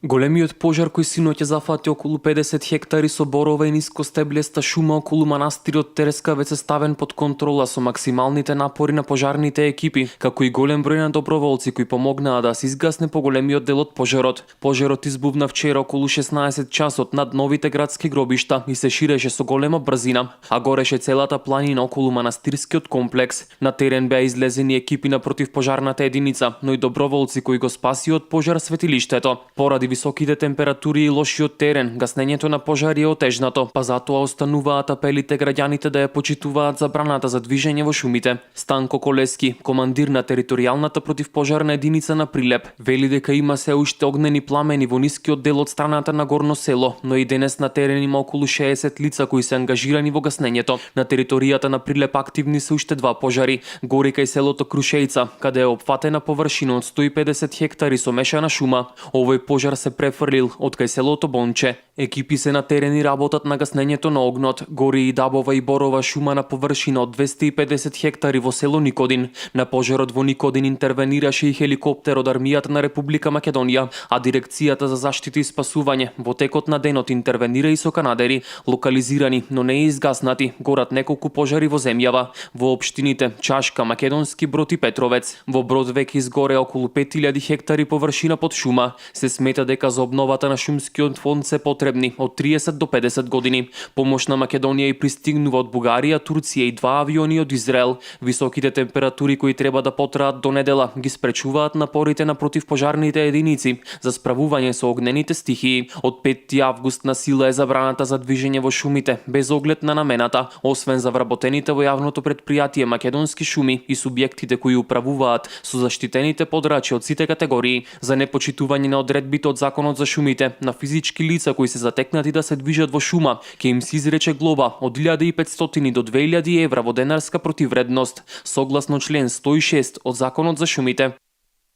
Големиот пожар кој синоќа зафати околу 50 хектари со борова и нискостеблеста шума околу манастирот Терескавец е ставен под контрола со максималните напори на пожарните екипи, како и голем број на доброволци кои помогнаа да се изгасне поголемиот дел од пожарот. Пожарот избувна вчера околу 16 часот над новите градски гробишта и се ширеше со голема брзина, а гореше целата планина околу манастирскиот комплекс. На терен беа излезени екипи на противпожарната единица, но и доброволци кои го спасија од пожар светилиштето. Поради високите температури и лошиот терен, гаснењето на пожари е отежнато, па затоа остануваат апелите граѓаните да ја почитуваат забраната за движење во шумите. Станко Колески, командир на територијалната противпожарна единица на Прилеп, вели дека има се уште огнени пламени во нискиот дел од страната на Горно село, но и денес на терен има околу 60 лица кои се ангажирани во гаснењето. На територијата на Прилеп активни се уште два пожари, гори кај селото Крушејца, каде е опфатена површина од 150 хектари со мешана шума. Овој пожар се префрлил од кај селото Бонче. Екипи се на терен и работат на гаснењето на огнот. Гори и дабова и борова шума на површина од 250 хектари во село Никодин. На пожарот во Никодин интервенираше и хеликоптер од армијата на Република Македонија, а дирекцијата за заштита и спасување во текот на денот интервенира и со канадери. Локализирани, но не изгаснати, горат неколку пожари во земјава, во општините Чашка, Македонски Брод и Петровец. Во Брод веќе изгоре околу 5000 хектари површина под шума. Се смета дека за обновата на шумскиот фонд се потребни од 30 до 50 години. Помош на Македонија и пристигнува од Бугарија, Турција и 2 авиони од Израел. Високите температури кои треба да потраат до недела ги спречуваат напорите на противпожарните единици за справување со огнените стихии. Од 5 август на сила е забраната за движење во шумите без оглед на намената, освен за вработените во јавното претпријатие Македонски шуми и субјектите кои управуваат со заштитените подрачи од сите категории. За непочитување на одредбите од Законот за шумите на физички лица кои се затекнати да се движат во шума, ќе им се изрече глоба од 1500 до 2000 евра во денарска противвредност, согласно член 106 од Законот за шумите.